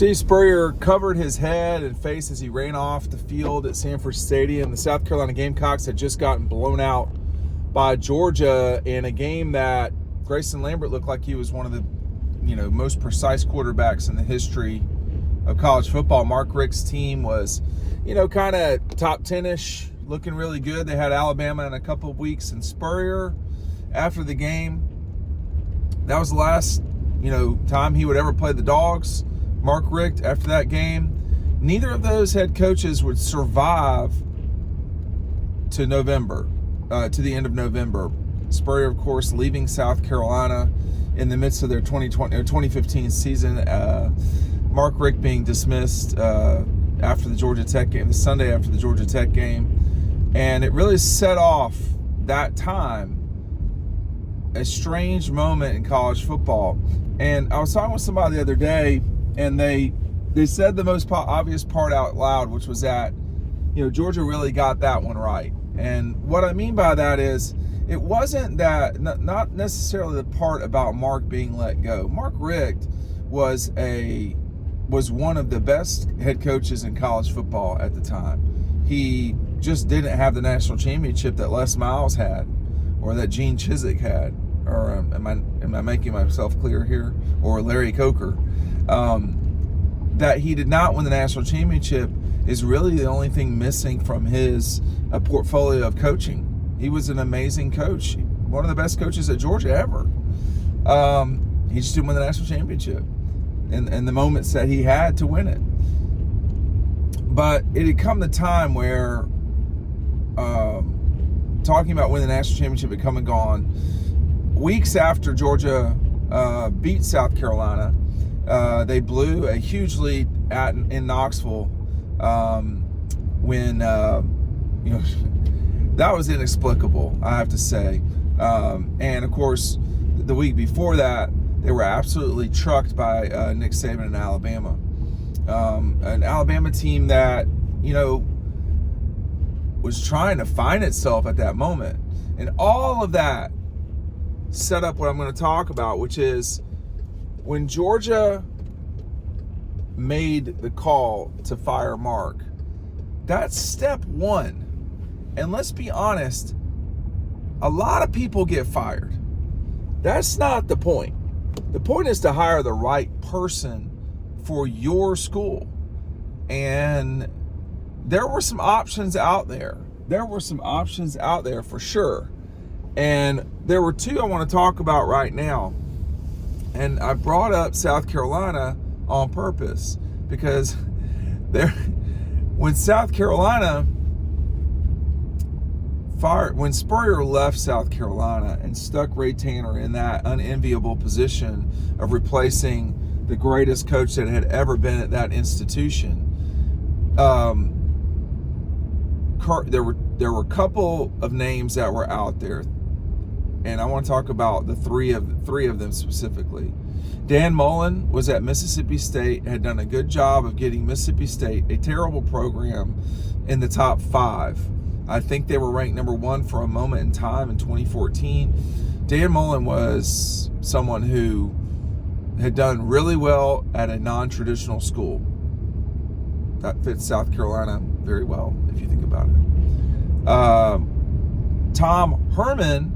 Steve Spurrier covered his head and face as he ran off the field at Sanford Stadium. The South Carolina Gamecocks had just gotten blown out by Georgia in a game that Grayson Lambert looked like he was one of the most precise quarterbacks in the history of college football. Mark Richt's team was kind of top 10-ish, looking really good. They had Alabama in a couple of weeks. And Spurrier, after the game, that was the last time he would ever play the Dogs. Mark Richt, after that game, neither of those head coaches would survive to November, to the end of November. Spurrier, of course, leaving South Carolina in the midst of their 2015 season. Mark Richt being dismissed after the Georgia Tech game, the Sunday after the Georgia Tech game. And it really set off that time a strange moment in college football. And I was talking with somebody the other day, and they said the most obvious part out loud, which was that Georgia really got that one right. And what I mean by that is, it wasn't that, not necessarily the part about Mark being let go. Mark Richt was one of the best head coaches in college football at the time. He just didn't have the national championship that Les Miles had, or that Gene Chizik had, or am I making myself clear here? Or Larry Coker. That he did not win the national championship is really the only thing missing from his portfolio of coaching. He was an amazing coach, one of the best coaches at Georgia ever. He just didn't win the national championship in the moments that he had to win it. But it had come the time where talking about winning the national championship had come and gone. Weeks after Georgia beat South Carolina, they blew a huge lead in Knoxville when that was inexplicable, I have to say. And of course, the week before that, they were absolutely trucked by Nick Saban in Alabama. An Alabama team that, was trying to find itself at that moment. And all of that set up what I'm going to talk about, which is when Georgia made the call to fire Mark. That's step one. And let's be honest, a lot of people get fired. That's not the point. The point is to hire the right person for your school. And there were some options out there. There were some options out there for sure. And there were two I want to talk about right now. And I brought up South Carolina on purpose because when South Carolina when Spurrier left South Carolina and stuck Ray Tanner in that unenviable position of replacing the greatest coach that had ever been at that institution, there were a couple of names that were out there, and I want to talk about the three of them specifically. Dan Mullen was at Mississippi State, had done a good job of getting Mississippi State, a terrible program, in the top 5. I think they were ranked number 1 for a moment in time in 2014. Dan Mullen was someone who had done really well at a non-traditional school. That fits South Carolina very well, if you think about it. Tom Herman,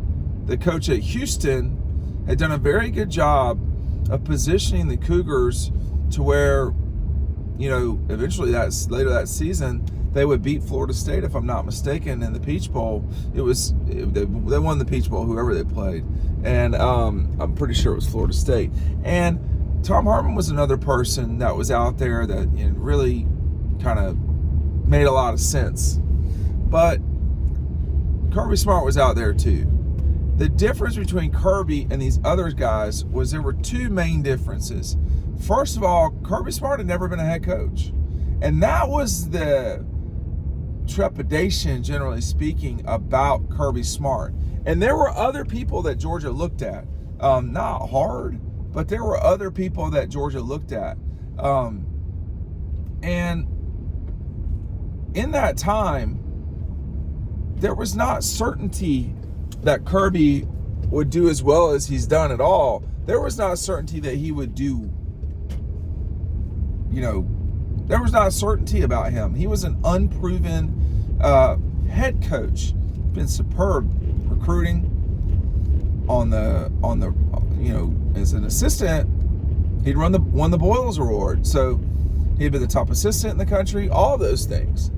the coach at Houston, had done a very good job of positioning the Cougars to where, eventually later that season, they would beat Florida State, if I'm not mistaken, in the Peach Bowl. They won the Peach Bowl, whoever they played. And I'm pretty sure it was Florida State. And Tom Herman was another person that was out there that really kind of made a lot of sense. But Kirby Smart was out there too. The difference between Kirby and these other guys was there were two main differences. First of all, Kirby Smart had never been a head coach. And that was the trepidation, generally speaking, about Kirby Smart. And there were other people that Georgia looked at. Not hard, but there were other people that Georgia looked at. And in that time, there was not certainty that Kirby would do as well as he's done at all. There was not certainty that he would do, there was not certainty about him. He was an unproven head coach. Been superb recruiting on the as an assistant. He'd won the Boyles Award, so he'd been the top assistant in the country. All those things.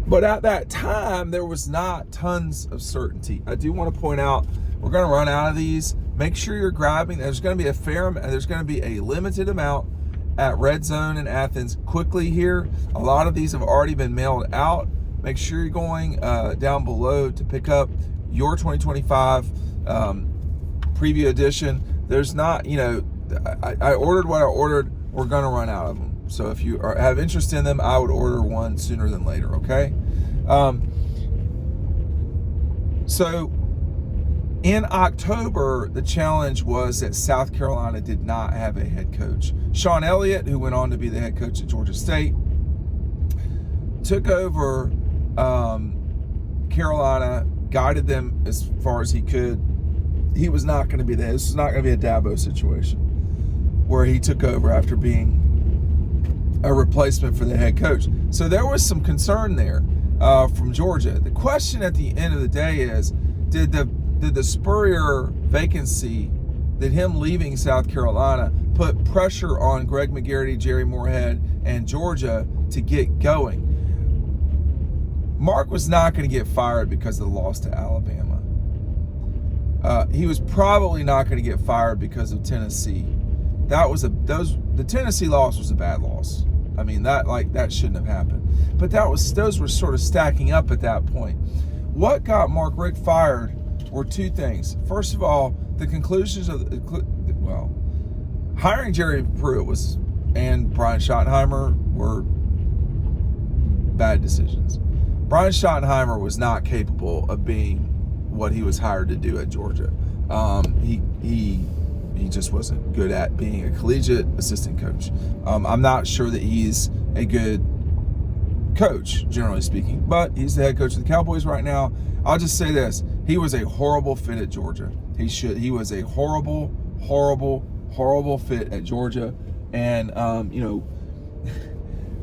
But at that time, there was not tons of certainty. I do want to point out, we're going to run out of these. Make sure you're grabbing. There's going to be there's going to be a limited amount at Red Zone in Athens quickly here. A lot of these have already been mailed out. Make sure you're going down below to pick up your 2025 preview edition. There's not, I ordered what I ordered. We're going to run out of them. So if you have interest in them, I would order one sooner than later, okay? So in October, the challenge was that South Carolina did not have a head coach. Sean Elliott, who went on to be the head coach at Georgia State, took over Carolina, guided them as far as he could. He was not going to be this was not going to be a Dabo situation where he took over after being a replacement for the head coach. So there was some concern there from Georgia. The question at the end of the day is, did the Spurrier vacancy, did him leaving South Carolina put pressure on Greg McGarity, Jerry Moorhead, and Georgia to get going? Mark was not going to get fired because of the loss to Alabama. He was probably not going to get fired because of Tennessee. The Tennessee loss was a bad loss. I mean, that shouldn't have happened. But those were sort of stacking up at that point. What got Mark Richt fired were two things. First of all, the conclusions of hiring Jerry Pruitt and Brian Schottenheimer were bad decisions. Brian Schottenheimer was not capable of being what he was hired to do at Georgia. He just wasn't good at being a collegiate assistant coach. I'm not sure that he's a good coach, generally speaking, but he's the head coach of the Cowboys right now. I'll just say this: he was a horrible fit at Georgia. He was a horrible, horrible, horrible fit at Georgia. And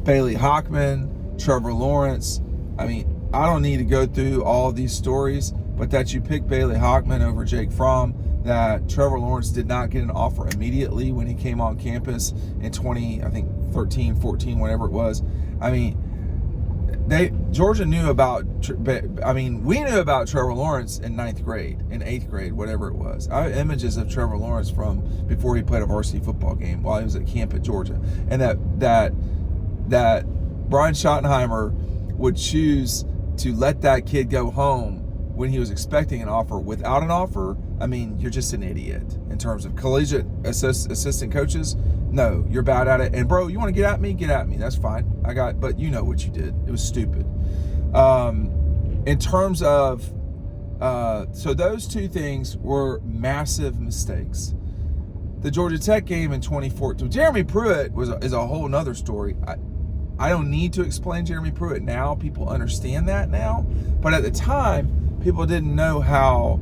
Bailey Hockman, Trevor Lawrence. I mean, I don't need to go through all of these stories, but that you pick Bailey Hockman over Jake Fromm, that Trevor Lawrence did not get an offer immediately when he came on campus in 13, 14, whatever it was. I mean, Georgia knew about, we knew about Trevor Lawrence in 9th grade, in 8th grade, whatever it was. I have images of Trevor Lawrence from before he played a varsity football game while he was at camp at Georgia. And that Brian Schottenheimer would choose to let that kid go home when he was expecting an offer without an offer. I mean, you're just an idiot in terms of collegiate assistant coaches. No, you're bad at it. And bro, you want to get at me? Get at me. That's fine. But you know what you did. It was stupid. In terms of, so those two things were massive mistakes. The Georgia Tech game in 2014, Jeremy Pruitt is a whole nother story. I don't need to explain Jeremy Pruitt now. People understand that now. But at the time, people didn't know how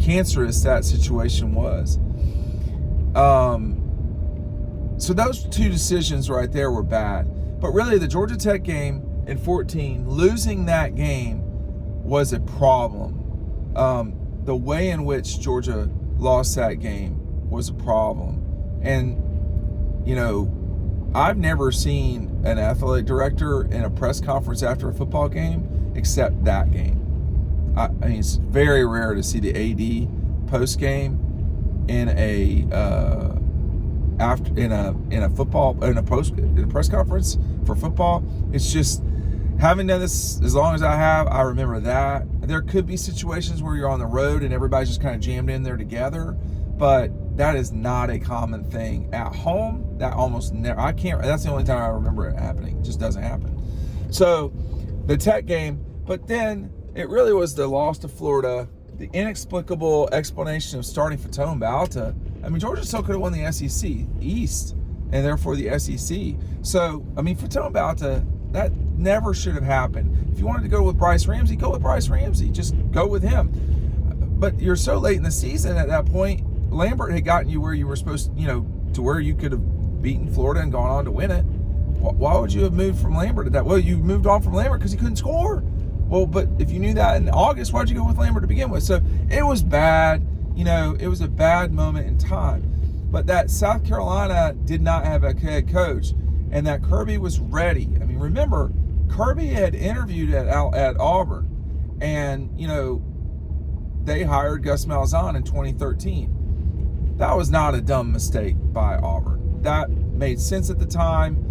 cancerous that situation was. So those two decisions right there were bad. But really, the Georgia Tech game in 14, losing that game was a problem. The way in which Georgia lost that game was a problem. And, I've never seen an athletic director in a press conference after a football game except that game. I mean, it's very rare to see the AD post game in a press conference for football. It's just, having done this as long as I have, I remember that. There could be situations where you're on the road and everybody's just kind of jammed in there together, but that is not a common thing. At home, that almost never, that's the only time I remember it happening. It just doesn't happen. So the Tech game, but then it really was the loss to Florida, the inexplicable explanation of starting Fatone Bauta. I mean, Georgia still could have won the SEC East and therefore the SEC. So, I mean, Fatone Bauta, that never should have happened. If you wanted to go with Bryce Ramsey, go with Bryce Ramsey. Just go with him. But you're so late in the season at that point. Lambert had gotten you where you were supposed to, to where you could have beaten Florida and gone on to win it. Why would you have moved from Lambert to that? Well, you moved on from Lambert because he couldn't score. Well, but if you knew that in August, why'd you go with Lambert to begin with? So it was bad. It was a bad moment in time. But that South Carolina did not have a head coach, and that Kirby was ready. I mean, remember, Kirby had interviewed at Auburn, and, they hired Gus Malzahn in 2013. That was not a dumb mistake by Auburn. That made sense at the time.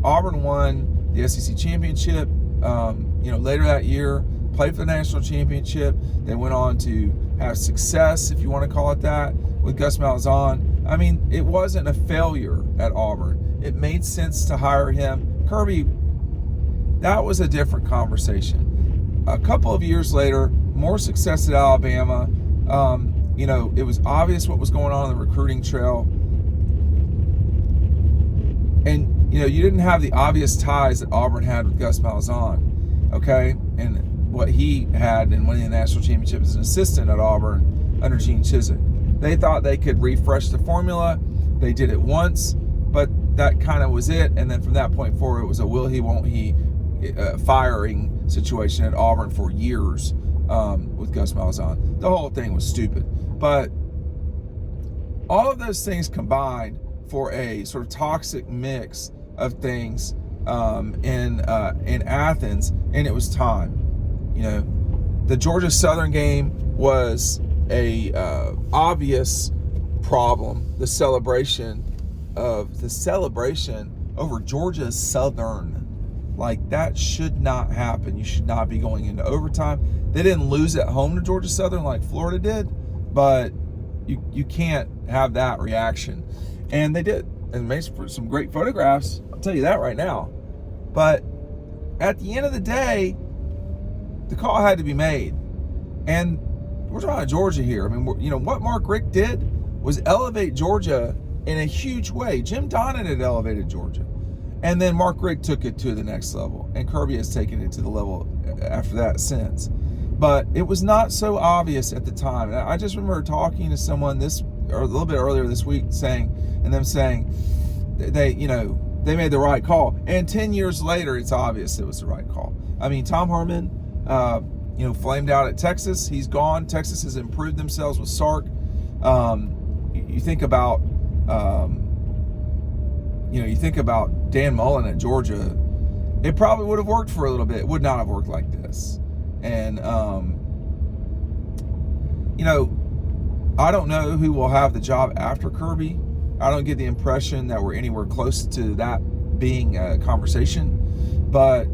Auburn won the SEC championship, later that year, played for the national championship. They went on to have success, if you want to call it that, with Gus Malzahn. I mean, it wasn't a failure at Auburn. It made sense to hire him. Kirby, that was a different conversation. A couple of years later, more success at Alabama. It was obvious what was going on the recruiting trail. And, you didn't have the obvious ties that Auburn had with Gus Malzahn, okay? And what he had in winning the national championship as an assistant at Auburn under Gene Chizik. They thought they could refresh the formula. They did it once, but that kind of was it. And then from that point forward, it was a will he, won't he firing situation at Auburn for years with Gus Malzahn. The whole thing was stupid. But all of those things combined for a sort of toxic mix of things in Athens, and it was time. The Georgia Southern game was a obvious problem. The celebration over Georgia Southern, like, that should not happen. You should not be going into overtime. They didn't lose at home to Georgia Southern like Florida did, but you can't have that reaction. And they did, and made for some great photographs. I'll tell you that right now. But at the end of the day, the call had to be made. And we're talking about Georgia here. I mean, what Mark Richt did was elevate Georgia in a huge way. Jim Donnan had elevated Georgia. And then Mark Richt took it to the next level. And Kirby has taken it to the level after that since. But it was not so obvious at the time. And I just remember talking to someone a little bit earlier this week saying they made the right call. And 10 years later, it's obvious it was the right call. I mean, Tom Herman, flamed out at Texas. He's gone. Texas has improved themselves with Sark. You think about, Dan Mullen at Georgia. It probably would have worked for a little bit. It would not have worked like this. And, I don't know who will have the job after Kirby. I don't get the impression that we're anywhere close to that being a conversation. But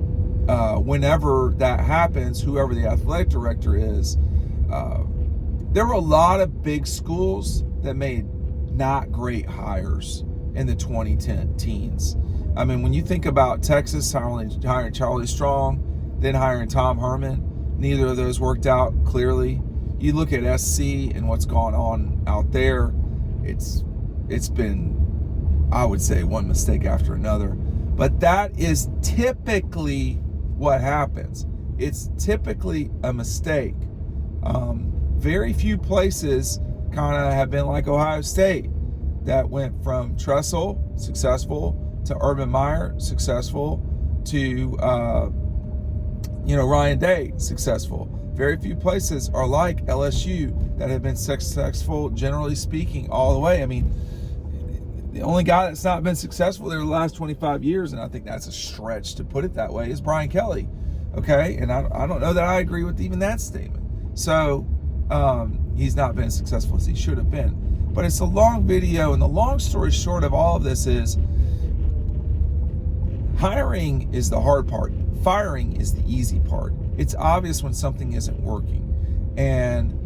whenever that happens, whoever the athletic director is, there were a lot of big schools that made not great hires in the 2010 teens. I mean, when you think about Texas hiring Charlie Strong, then hiring Tom Herman, neither of those worked out clearly. You look at SC and what's gone on out there, it's been, I would say, one mistake after another. But that is typically what happens. It's typically a mistake. Very few places kind of have been like Ohio State, that went from Tressel, successful, to Urban Meyer, successful, to Ryan Day, successful. Very few places are like LSU that have been successful, generally speaking, all the way. I mean, the only guy that's not been successful there the last 25 years, and I think that's a stretch to put it that way, is Brian Kelly. Okay, and I don't know that I agree with even that statement. So he's not been as successful as he should have been. But it's a long video, and the long story short of all of this is hiring is the hard part. Firing is the easy part. It's obvious when something isn't working. And,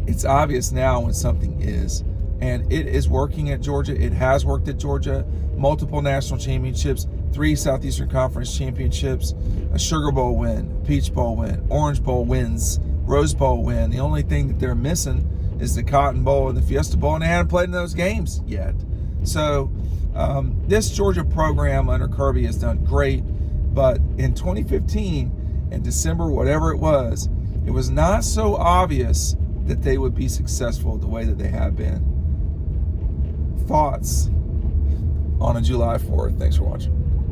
it's obvious now when something is. And it is working at Georgia. It has worked at Georgia. Multiple national championships, 3 Southeastern Conference championships, a Sugar Bowl win, Peach Bowl win, Orange Bowl wins, Rose Bowl win. The only thing that they're missing is the Cotton Bowl and the Fiesta Bowl, and they haven't played in those games yet. So this Georgia program under Kirby has done great, but in 2015, in December, whatever it was not so obvious that they would be successful the way that they have been. thoughts on a July 4th. Thanks for watching.